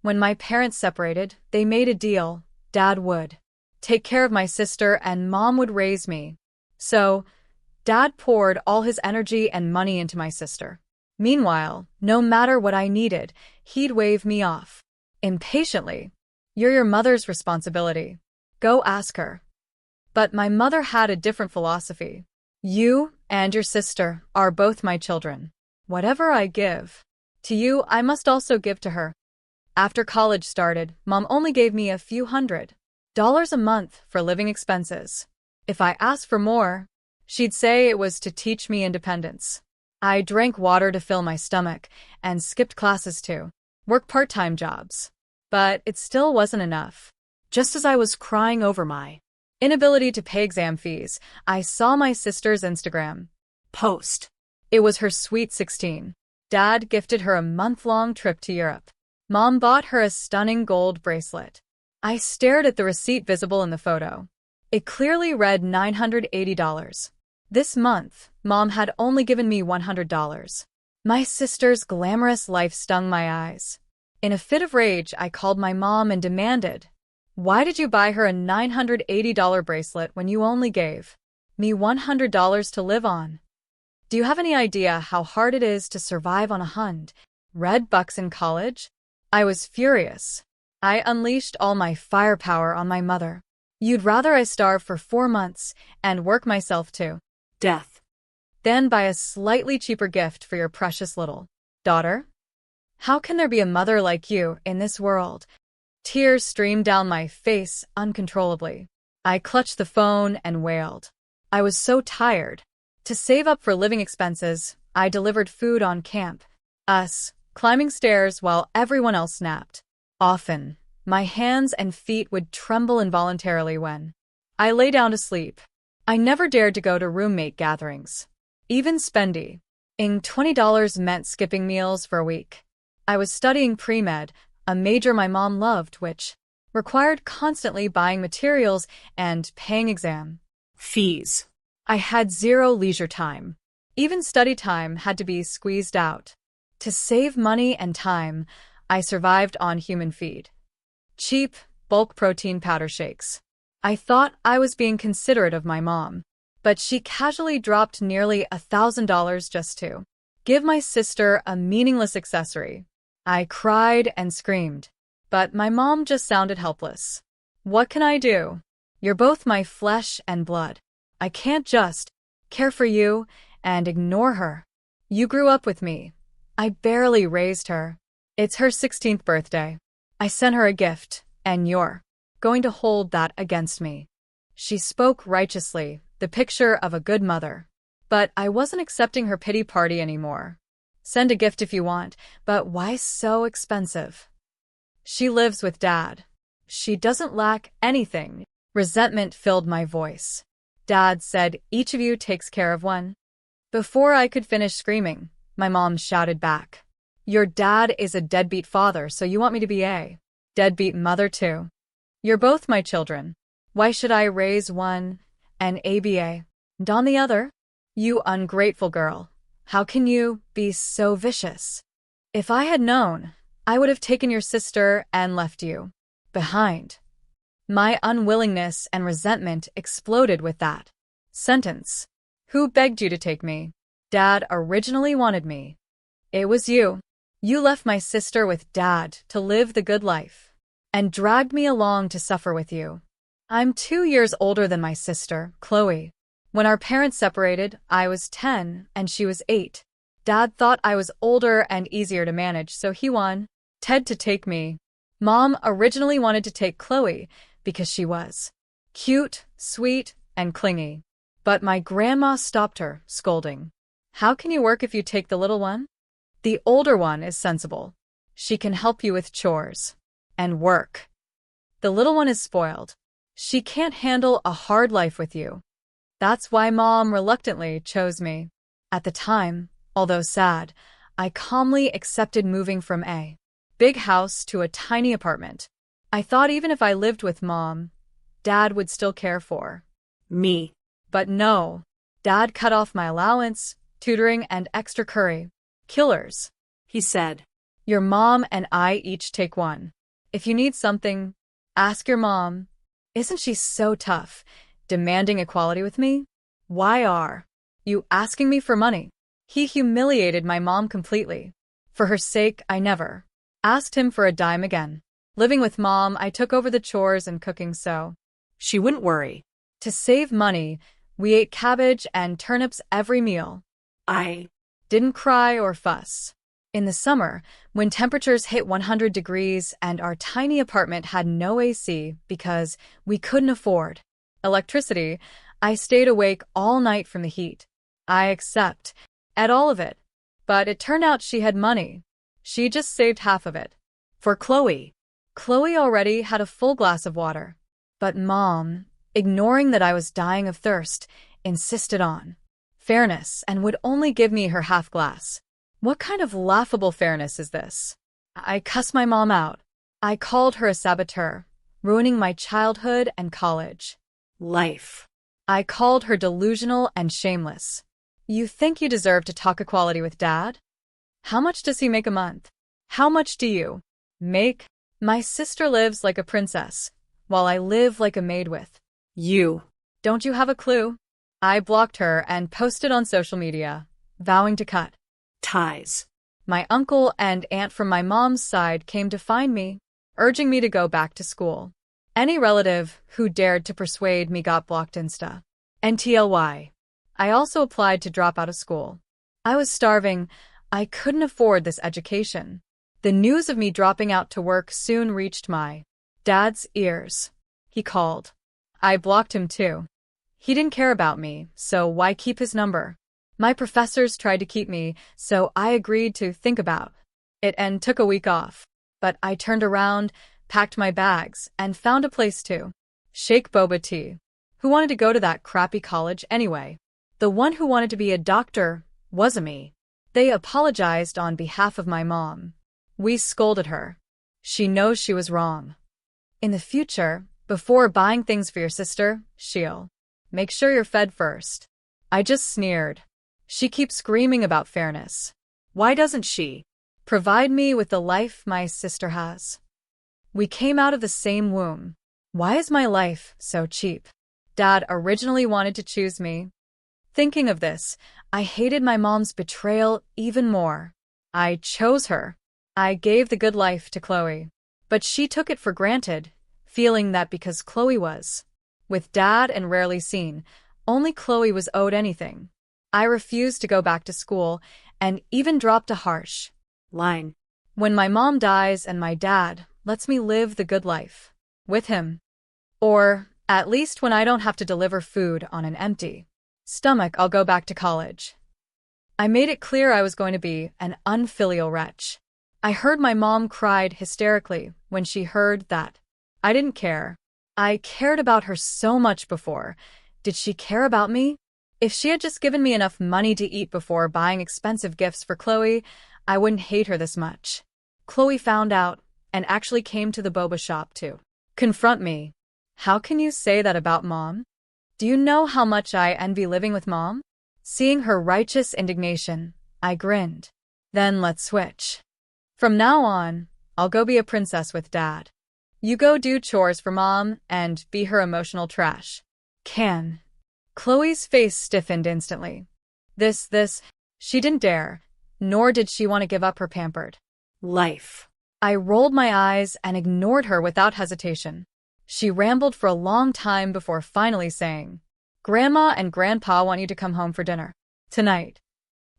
When my parents separated, they made a deal. Dad would take care of my sister and Mom would raise me. So, Dad poured all his energy and money into my sister. Meanwhile, no matter what I needed, he'd wave me off. Impatiently. You're your mother's responsibility. Go ask her. But my mother had a different philosophy. You and your sister are both my children. Whatever I give to you, I must also give to her. After college started, Mom only gave me a few $100s a month for living expenses. If I asked for more, she'd say it was to teach me independence. I drank water to fill my stomach and skipped classes to work part-time jobs. But it still wasn't enough. Just as I was crying over my inability to pay exam fees, I saw my sister's Instagram post. It was her sweet 16. Dad gifted her a month-long trip to Europe. Mom bought her a stunning gold bracelet. I stared at the receipt visible in the photo. It clearly read $980. This month, Mom had only given me $100. My sister's glamorous life stung my eyes. In a fit of rage, I called my mom and demanded, "Why did you buy her a $980 bracelet when you only gave me $100 to live on? Do you have any idea how hard it is to survive on $100 in college?" I was furious. I unleashed all my firepower on my mother. You'd rather I starve for 4 months and work myself to death than buy a slightly cheaper gift for your precious little daughter? How can there be a mother like you in this world? Tears streamed down my face uncontrollably. I clutched the phone and wailed. I was so tired. To save up for living expenses, I delivered food on campus, climbing stairs while everyone else napped. Often, my hands and feet would tremble involuntarily when I lay down to sleep. I never dared to go to roommate gatherings. Even spending $20 meant skipping meals for a week. I was studying pre-med, a major my mom loved, which required constantly buying materials and paying exam fees. I had zero leisure time. Even study time had to be squeezed out. To save money and time, I survived on human feed. Cheap, bulk protein powder shakes. I thought I was being considerate of my mom, but she casually dropped nearly $1,000 just to give my sister a meaningless accessory. I cried and screamed, but my mom just sounded helpless. What can I do? You're both my flesh and blood. I can't just care for you and ignore her. You grew up with me. I barely raised her. It's her 16th birthday. I sent her a gift, and you're going to hold that against me. She spoke righteously, the picture of a good mother. But I wasn't accepting her pity party anymore. Send a gift if you want, but why so expensive? She lives with Dad. She doesn't lack anything. Resentment filled my voice. Dad said each of you takes care of one. Before I could finish screaming, my mom shouted back, "Your dad is a deadbeat father, so you want me to be a deadbeat mother too? You're both my children. Why should I raise one and ABA and on the other? You ungrateful girl. How can you be so vicious? If I had known, I would have taken your sister and left you behind." My unwillingness and resentment exploded with that sentence. Who begged you to take me? Dad originally wanted me. It was you. You left my sister with Dad to live the good life and dragged me along to suffer with you. I'm 2 years older than my sister, Chloe. When our parents separated, I was 10 and she was 8. Dad thought I was older and easier to manage, so he wanted to take me. Mom originally wanted to take Chloe because she was cute, sweet, and clingy. But my grandma stopped her, scolding. How can you work if you take the little one? The older one is sensible. She can help you with chores and work. The little one is spoiled. She can't handle a hard life with you. That's why Mom reluctantly chose me. At the time, although sad, I calmly accepted moving from a big house to a tiny apartment. I thought even if I lived with Mom, Dad would still care for me. But no. Dad cut off my allowance, tutoring, and extra curry. Killers, he said. Your mom and I each take one If you need something, ask your mom. Isn't she so tough, demanding equality with me? Why are you asking me for money? He humiliated my mom completely. For her sake, I never asked him for a dime again. Living with mom, I took over the chores and cooking so she wouldn't worry. to save money, we ate cabbage and turnips every meal. I Didn't cry or fuss. In the summer, when temperatures hit 100 degrees and our tiny apartment had no AC because we couldn't afford electricity, I stayed awake all night from the heat. I accept at all of it. But it turned out she had money. She just saved half of it. For Chloe. Chloe already had a full glass of water. But Mom, ignoring that I was dying of thirst, insisted on fairness and would only give me her half glass. What kind of laughable fairness is this? I cussed my mom out. I called her a saboteur, ruining my childhood and college life. I called her delusional and shameless. You think you deserve to talk equality with Dad? How much does he make a month? How much do you make? My sister lives like a princess, while I live like a maid with you. Don't you have a clue? I blocked her and posted on social media, vowing to cut ties. My uncle and aunt from my mom's side came to find me, urging me to go back to school. Any relative who dared to persuade me got blocked Insta. NTLY. I also applied to drop out of school. I was starving. I couldn't afford this education. The news of me dropping out to work soon reached my dad's ears. He called. I blocked him too. He didn't care about me, so why keep his number? My professors tried to keep me, so I agreed to think about it and took a week off. But I turned around, packed my bags, and found a place to shake boba tea. Who wanted to go to that crappy college anyway? The one who wanted to be a doctor wasn't me. They apologized on behalf of my mom. We scolded her. She knows she was wrong. In the future, before buying things for your sister, she'll make sure you're fed first. I just sneered. She keeps screaming about fairness. Why doesn't she provide me with the life my sister has? We came out of the same womb. Why is my life so cheap? Dad originally wanted to choose me. Thinking of this, I hated my mom's betrayal even more. I chose her. I gave the good life to Chloe. But she took it for granted, feeling that because Chloe was with Dad and rarely seen, only Chloe was owed anything. I refused to go back to school and even dropped a harsh line. When my mom dies and my dad lets me live the good life with him. Or, at least when I don't have to deliver food on an empty stomach, I'll go back to college. I made it clear I was going to be an unfilial wretch. I heard my mom cried hysterically when she heard that. I didn't care. I cared about her so much before. Did she care about me? If she had just given me enough money to eat before buying expensive gifts for Chloe, I wouldn't hate her this much. Chloe found out and actually came to the boba shop to confront me. How can you say that about Mom? Do you know how much I envy living with Mom? Seeing her righteous indignation, I grinned. Then let's switch. From now on, I'll go be a princess with Dad. You go do chores for Mom and be her emotional trash. Can. Chloe's face stiffened instantly. She didn't dare, nor did she want to give up her pampered life. I rolled my eyes and ignored her without hesitation. She rambled for a long time before finally saying, Grandma and Grandpa want you to come home for dinner tonight.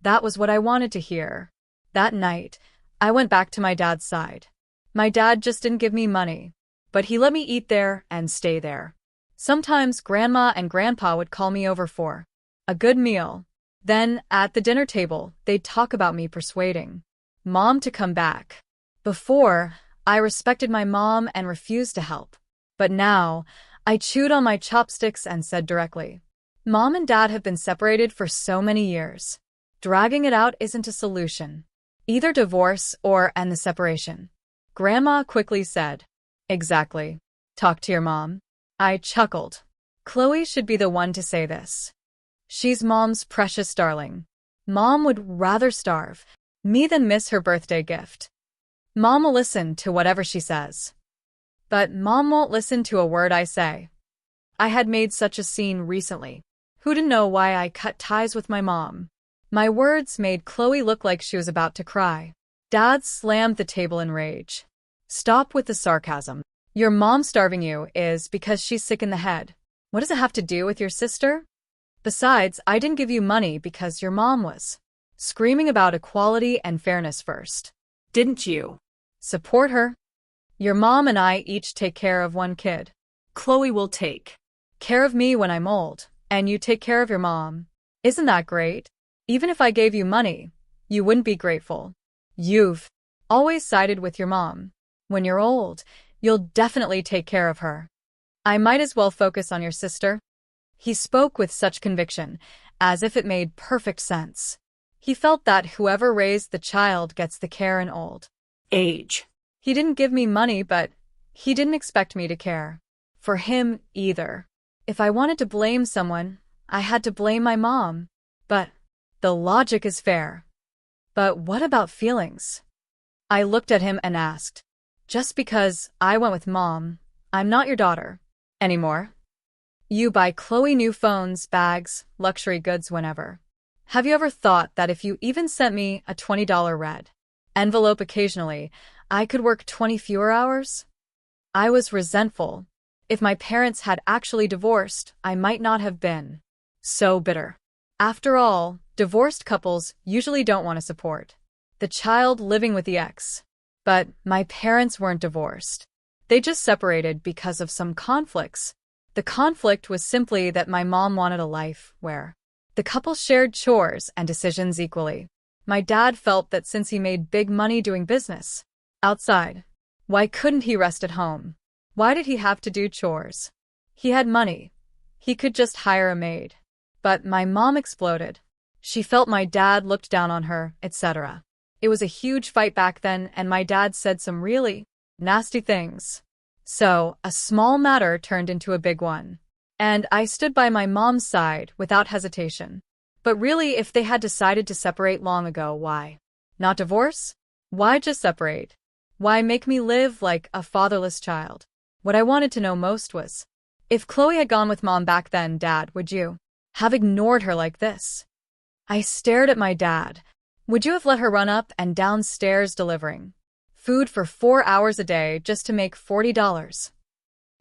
That was what I wanted to hear. That night, I went back to my dad's side. My dad just didn't give me money, but he let me eat there and stay there. Sometimes Grandma and Grandpa would call me over for a good meal. Then, at the dinner table, they'd talk about me persuading Mom to come back. Before, I respected my mom and refused to help. But now, I chewed on my chopsticks and said directly, Mom and Dad have been separated for so many years. Dragging it out isn't a solution. Either divorce or end the separation. Grandma quickly said, Exactly. Talk to your mom. I chuckled. Chloe should be the one to say this. She's Mom's precious darling. Mom would rather starve me than miss her birthday gift. Mom will listen to whatever she says. But Mom won't listen to a word I say. I had made such a scene recently. Who didn't know why I cut ties with my mom? My words made Chloe look like she was about to cry. Dad slammed the table in rage. Stop with the sarcasm. Your mom starving you is because she's sick in the head. What does it have to do with your sister? Besides, I didn't give you money because your mom was screaming about equality and fairness first. Didn't you? Support her. Your mom and I each take care of one kid. Chloe will take Care of me when I'm old, and you take care of your mom. Isn't that great? Even if I gave you money, you wouldn't be grateful. You've always sided with your mom. When you're old, you'll definitely take care of her. I might as well focus on your sister. He spoke with such conviction, as if it made perfect sense. He felt that whoever raised the child gets the care in old age. He didn't give me money, but he didn't expect me to care for him either. If I wanted to blame someone, I had to blame my mom. But the logic is fair. But what about feelings? I looked at him and asked, just because I went with Mom, I'm not your daughter anymore. You buy Chloe new phones, bags, luxury goods whenever. Have you ever thought that if you even sent me a $20 red envelope occasionally, I could work 20 fewer hours? I was resentful. If my parents had actually divorced, I might not have been so bitter. After all, divorced couples usually don't want to support the child living with the ex. But my parents weren't divorced. They just separated because of some conflicts. The conflict was simply that my mom wanted a life where the couple shared chores and decisions equally. My dad felt that since he made big money doing business outside, why couldn't he rest at home? Why did he have to do chores? He had money. He could just hire a maid. But my mom exploded. She felt my dad looked down on her, etc. It was a huge fight back then, and my dad said some really nasty things. So, a small matter turned into a big one. And I stood by my mom's side without hesitation. But really, if they had decided to separate long ago, why not divorce? Why just separate? Why make me live like a fatherless child? What I wanted to know most was, if Chloe had gone with Mom back then, Dad, would you have ignored her like this? I stared at my dad. Would you have let her run up and down stairs delivering food for 4 hours a day just to make $40?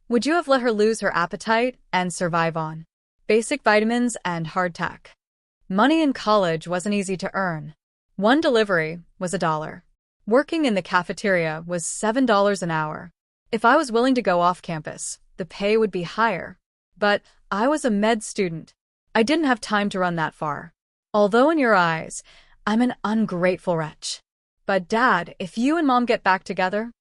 Would you have let her lose her appetite and survive on basic vitamins and hardtack? Money in college wasn't easy to earn. One delivery was $1. Working in the cafeteria was $7 an hour. If I was willing to go off campus, the pay would be higher. But I was a med student. I didn't have time to run that far. Although in your eyes, I'm an ungrateful wretch. But Dad, if you and Mom get back together,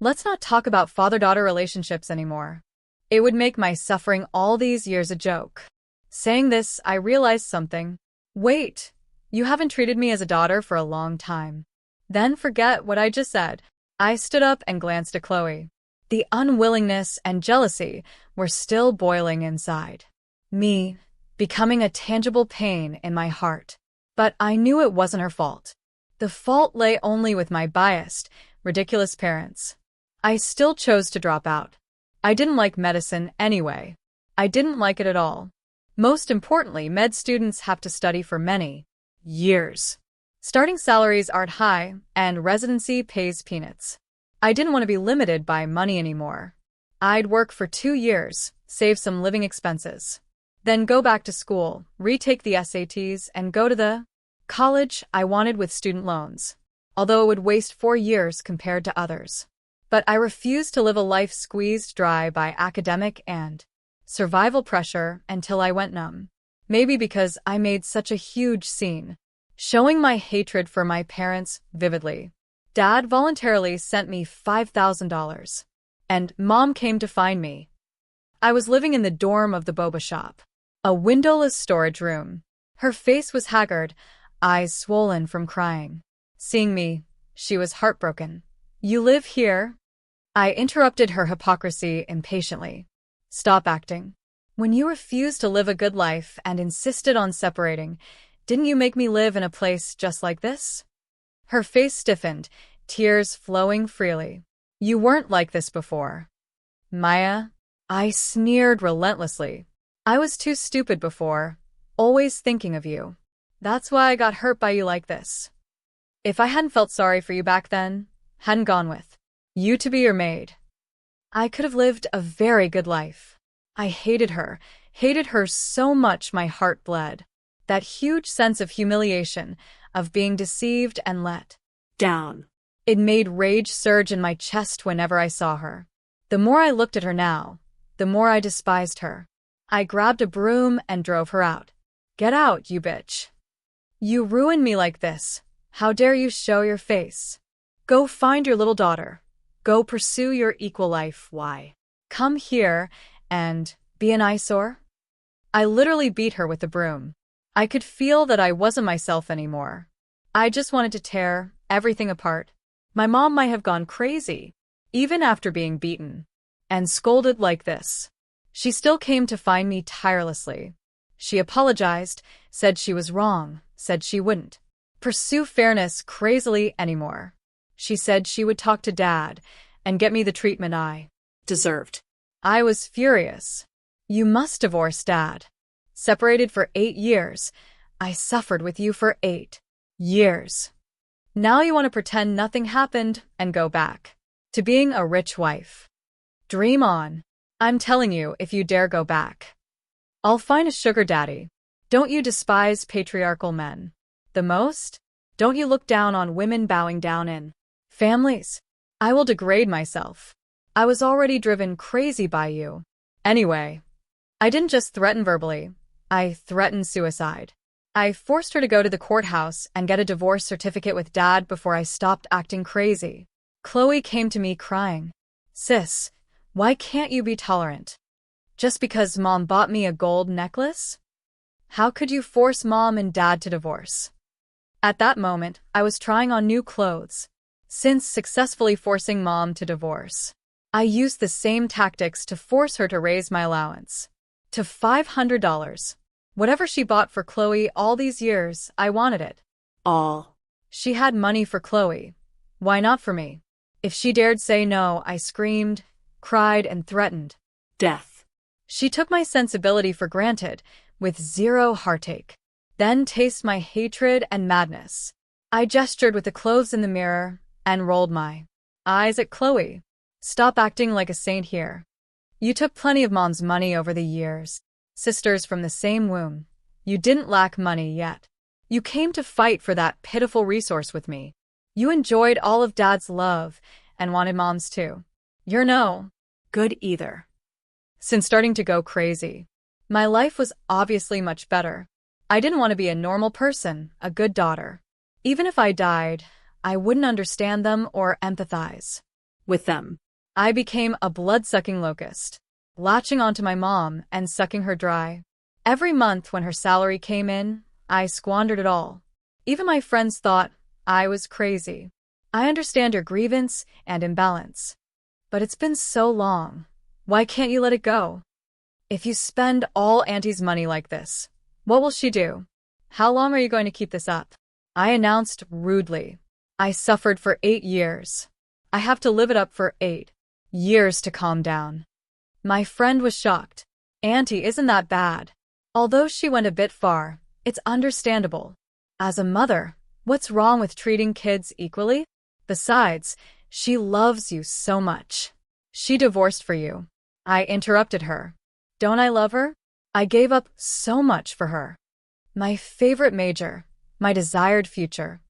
let's not talk about father-daughter relationships anymore. It would make my suffering all these years a joke. Saying this, I realized something. Wait, you haven't treated me as a daughter for a long time. Then forget what I just said. I stood up and glanced at Chloe. The unwillingness and jealousy were still boiling inside me, becoming a tangible pain in my heart. But I knew it wasn't her fault. The fault lay only with my biased, ridiculous parents. I still chose to drop out. I didn't like medicine anyway. I didn't like it at all. Most importantly, med students have to study for many years. Starting salaries aren't high, and residency pays peanuts. I didn't want to be limited by money anymore. I'd work for 2 years, save some living expenses. Then go back to school, retake the SATs, and go to the college I wanted with student loans. Although it would waste 4 years compared to others. But I refused to live a life squeezed dry by academic and survival pressure until I went numb. Maybe because I made such a huge scene, showing my hatred for my parents vividly. Dad voluntarily sent me $5,000, and Mom came to find me. I was living in the dorm of the boba shop, a windowless storage room. Her face was haggard, eyes swollen from crying. Seeing me, she was heartbroken. You live here? I interrupted her hypocrisy impatiently. Stop acting. When you refused to live a good life and insisted on separating, didn't you make me live in a place just like this? Her face stiffened, tears flowing freely. You weren't like this before. Maya, I sneered relentlessly. I was too stupid before, always thinking of you. That's why I got hurt by you like this. If I hadn't felt sorry for you back then, hadn't gone with you to be your maid, I could have lived a very good life. I hated her so much my heart bled. That huge sense of humiliation, of being deceived and let Down. it made rage surge in my chest whenever I saw her. The more I looked at her now, the more I despised her. I grabbed a broom and drove her out. Get out, you bitch. You ruined me like this. How dare you show your face? Go find your little daughter. Go pursue your equal life. Why? Come here and be an eyesore? I literally beat her with the broom. I could feel that I wasn't myself anymore. I just wanted to tear everything apart. My mom might have gone crazy, even after being beaten and scolded like this. She still came to find me tirelessly. She apologized, said she was wrong, said she wouldn't pursue fairness crazily anymore. She said she would talk to Dad and get me the treatment I Deserved. I was furious. You must divorce Dad. Separated for 8 years. I suffered with you for 8 years. Now you want to pretend nothing happened and go back to being a rich wife. Dream on. I'm telling you, if you dare go back, I'll find a sugar daddy. Don't you despise patriarchal men the most? Don't you look down on women bowing down in families? I will degrade myself. I was already driven crazy by you. Anyway, I didn't just threaten verbally. I threatened suicide. I forced her to go to the courthouse and get a divorce certificate with Dad before I stopped acting crazy. Chloe came to me crying. Sis, why can't you be tolerant? Just because Mom bought me a gold necklace? How could you force Mom and Dad to divorce? At that moment, I was trying on new clothes. Since successfully forcing Mom to divorce, I used the same tactics to force her to raise my allowance to $500. Whatever she bought for Chloe all these years, I wanted it. All. She had money for Chloe. Why not for me? If she dared say no, I screamed, cried, and threatened Death. She took my sensibility for granted, with zero heartache. Then taste my hatred and madness. I gestured with the clothes in the mirror and rolled my eyes at Chloe. Stop acting like a saint here. You took plenty of Mom's money over the years. Sisters from the same womb. You didn't lack money yet. You came to fight for that pitiful resource with me. You enjoyed all of Dad's love and wanted Mom's too. You're no Good either. Since starting to go crazy, my life was obviously much better. I didn't want to be a normal person, a good daughter. Even if I died, I wouldn't understand them or empathize With them. I became a blood-sucking locust, latching onto my mom and sucking her dry. Every month when her salary came in, I squandered it all. Even my friends thought I was crazy. I understand your grievance and imbalance. But it's been so long. Why can't you let it go? If you spend all Auntie's money like this, what will she do? How long are you going to keep this up? I announced rudely. I suffered for 8 years. I have to live it up for 8 years to calm down. My friend was shocked. Auntie isn't that bad. Although she went a bit far, it's understandable. As a mother, what's wrong with treating kids equally? Besides, she loves you so much. She divorced for you. I interrupted her. Don't I love her? I gave up so much for her. My favorite major, my desired future.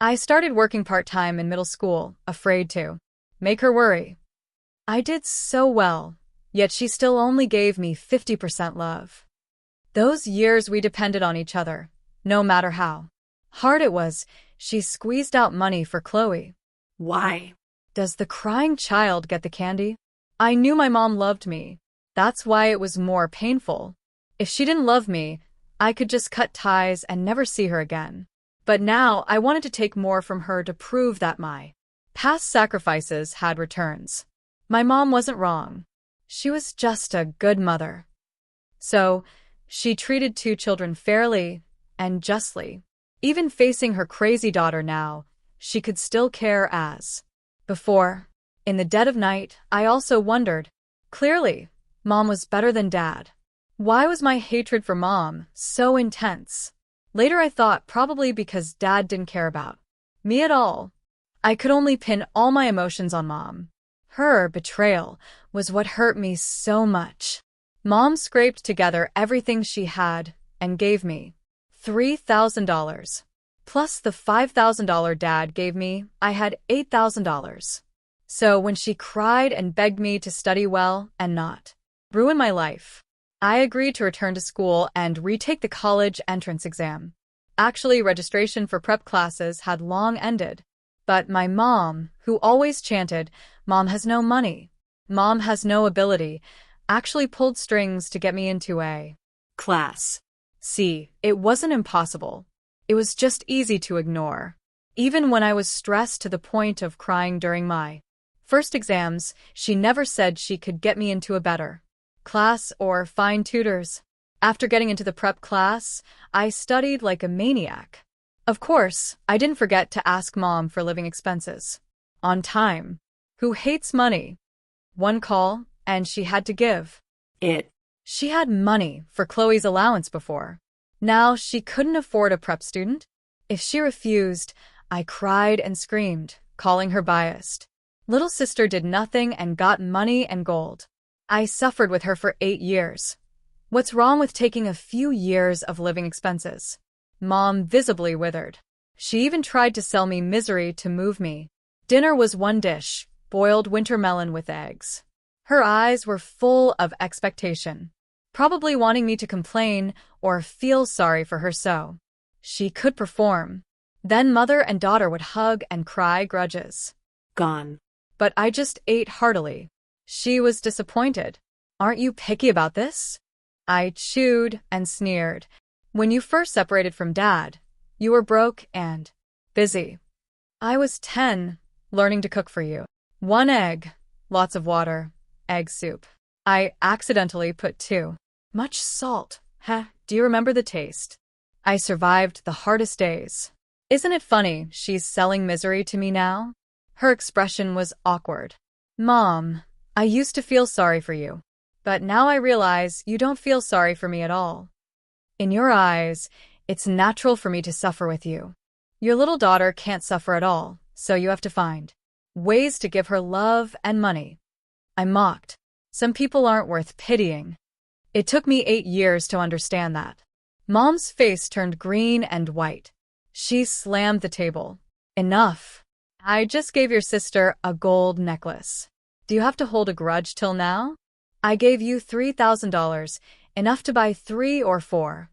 I started working part-time in middle school, afraid to make her worry. I did so well, yet she still only gave me 50% love. Those years we depended on each other, no matter how hard it was. She squeezed out money for Chloe. Why? Does the crying child get the candy? I knew my mom loved me. That's why it was more painful. If she didn't love me, I could just cut ties and never see her again. But now I wanted to take more from her to prove that my past sacrifices had returns. My mom wasn't wrong. She was just a good mother. So, she treated 2 children fairly and justly. Even facing her crazy daughter now, she could still care as before. In the dead of night, I also wondered, Clearly, Mom was better than Dad. Why was my hatred for Mom so intense? Later I thought probably because Dad didn't care about me at all. I could only pin all my emotions on Mom. Her betrayal was what hurt me so much. Mom scraped together everything she had and gave me $3,000. Plus the $5,000 Dad gave me, I had $8,000. So when she cried and begged me to study well and not ruin my life, I agreed to return to school and retake the college entrance exam. Actually, registration for prep classes had long ended. But my mom, who always chanted, "Mom has no money, Mom has no ability," actually pulled strings to get me into a class. See, it wasn't impossible. It was just easy to ignore. Even when I was stressed to the point of crying during my first exams, she never said she could get me into a better class or find tutors. After getting into the prep class, I studied like a maniac. Of course, I didn't forget to ask Mom for living expenses. On time. Who hates money? One call, and she had to give it. She had money for Chloe's allowance before. Now she couldn't afford a prep student? If she refused, I cried and screamed, calling her biased. Little sister did nothing and got money and gold. I suffered with her for 8 years. What's wrong with taking a few years of living expenses? Mom visibly withered. She even tried to sell me misery to move me. Dinner was one dish, boiled winter melon with eggs. Her eyes were full of expectation, probably wanting me to complain or feel sorry for her so she could perform. Then mother and daughter would hug and cry grudges. Gone. But I just ate heartily. She was disappointed. Aren't you picky about this? I chewed and sneered. When you first separated from Dad, you were broke and busy. I was 10, learning to cook for you. 1 egg, lots of water, egg soup. I accidentally put too much salt. Do you remember the taste? I survived the hardest days. Isn't it funny she's selling misery to me now? Her expression was awkward. Mom, I used to feel sorry for you, but now I realize you don't feel sorry for me at all. In your eyes, it's natural for me to suffer with you. Your little daughter can't suffer at all, so you have to find ways to give her love and money. I mocked. Some people aren't worth pitying. It took me 8 years to understand that. Mom's face turned green and white. She slammed the table. Enough. I just gave your sister a gold necklace. Do you have to hold a grudge till now? I gave you $3,000, enough to buy 3 or 4.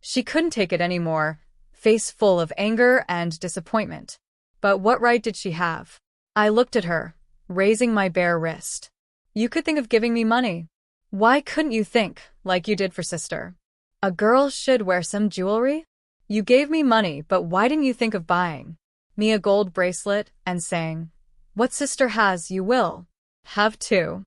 She couldn't take it anymore, face full of anger and disappointment. But what right did she have? I looked at her, raising my bare wrist. You could think of giving me money. Why couldn't you think, like you did for sister? A girl should wear some jewelry? You gave me money, but why didn't you think of buying me a gold bracelet and saying, "What sister has, you will have too"?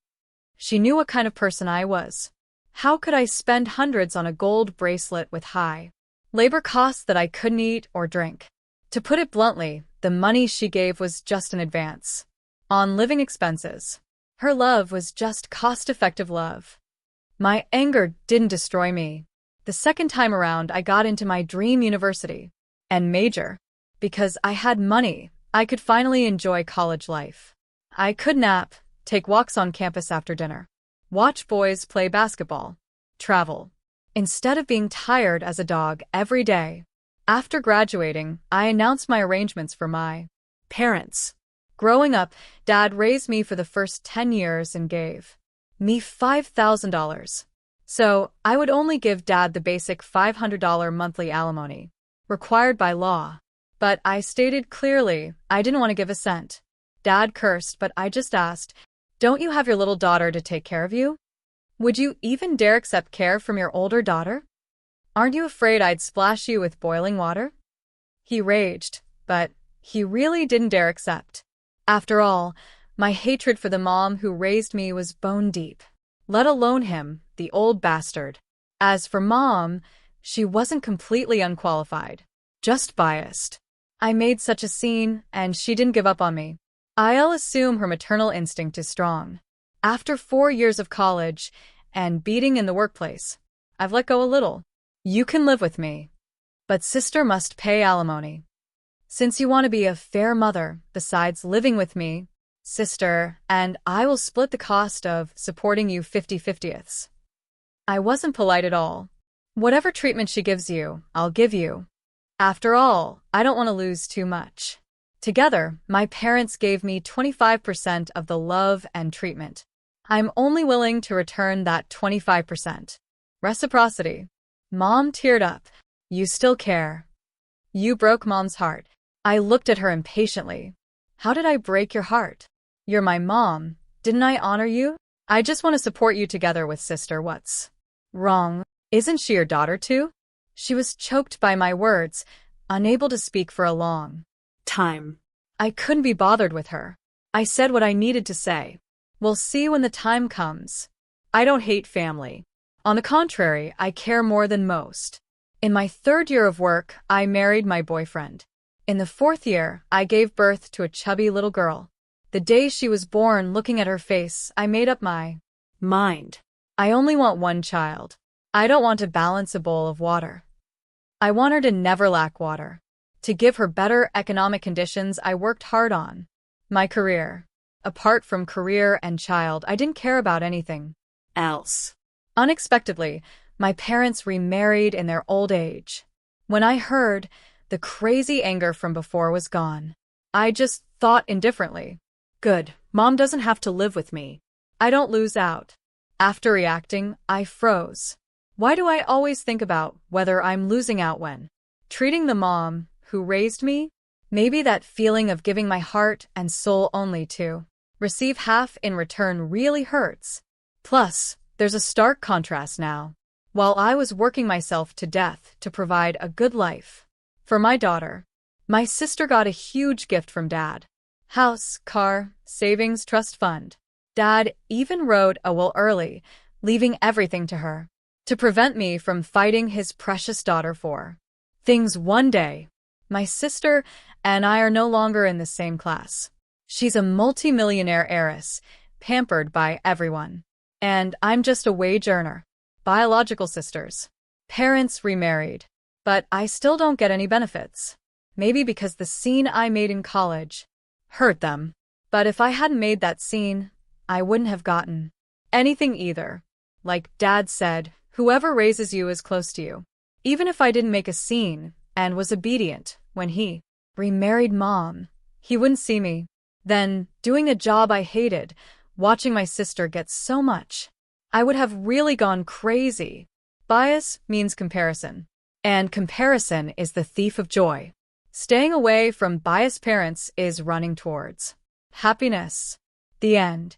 She knew what kind of person I was. How could I spend hundreds on a gold bracelet with high labor costs that I couldn't eat or drink? To put it bluntly, the money she gave was just an advance on living expenses. Her love was just cost-effective love. My anger didn't destroy me. The second time around, I got into my dream university and major. Because I had money, I could finally enjoy college life. I could nap, take walks on campus after dinner, watch boys play basketball, travel, instead of being tired as a dog every day. After graduating, I announced my arrangements for my parents. Growing up, Dad raised me for the first 10 years and gave me $5,000. So, I would only give Dad the basic $500 monthly alimony, required by law. But I stated clearly I didn't want to give a cent. Dad cursed, but I just asked, "Don't you have your little daughter to take care of you? Would you even dare accept care from your older daughter? Aren't you afraid I'd splash you with boiling water?" He raged, but he really didn't dare accept. After all, my hatred for the mom who raised me was bone deep, let alone him, the old bastard. As for Mom, she wasn't completely unqualified, just biased. I made such a scene, and she didn't give up on me. I'll assume her maternal instinct is strong. After 4 years of college and beating in the workplace, I've let go a little. You can live with me, but sister must pay alimony. Since you want to be a fair mother, besides living with me, sister, and I will split the cost of supporting you 50/50ths. I wasn't polite at all. Whatever treatment she gives you, I'll give you. After all, I don't want to lose too much. Together, my parents gave me 25% of the love and treatment. I'm only willing to return that 25%. Reciprocity. Mom teared up. You still care. You broke Mom's heart. I looked at her impatiently. How did I break your heart? You're my mom. Didn't I honor you? I just want to support you together with sister. What's wrong? Isn't she your daughter too? She was choked by my words, unable to speak for a long time. I couldn't be bothered with her. I said what I needed to say. We'll see when the time comes. I don't hate family. On the contrary, I care more than most. In my 3rd year of work, I married my boyfriend. In the 4th year, I gave birth to a chubby little girl. The day she was born, looking at her face, I made up my mind. I only want one child. I don't want to balance a bowl of water. I want her to never lack water. To give her better economic conditions, I worked hard on my career. Apart from career and child, I didn't care about anything else. Unexpectedly, my parents remarried in their old age. When I heard, the crazy anger from before was gone. I just thought indifferently. Good, Mom doesn't have to live with me. I don't lose out. After reacting, I froze. Why do I always think about whether I'm losing out when treating the mom who raised me? Maybe that feeling of giving my heart and soul only to receive half in return really hurts. Plus, there's a stark contrast now. While I was working myself to death to provide a good life for my daughter, my sister got a huge gift from Dad. House, car, savings, trust fund. Dad even wrote a will early, leaving everything to her, to prevent me from fighting his precious daughter for things one day. My sister and I are no longer in the same class. She's a multi-millionaire heiress, pampered by everyone. And I'm just a wage earner. Biological sisters. Parents remarried. But I still don't get any benefits. Maybe because the scene I made in college hurt them. But if I hadn't made that scene, I wouldn't have gotten anything either. Like Dad said, whoever raises you is close to you. Even if I didn't make a scene and was obedient when he remarried Mom, he wouldn't see me. Then, doing a job I hated, watching my sister get so much, I would have really gone crazy. Bias means comparison. And comparison is the thief of joy. Staying away from biased parents is running towards happiness. The end.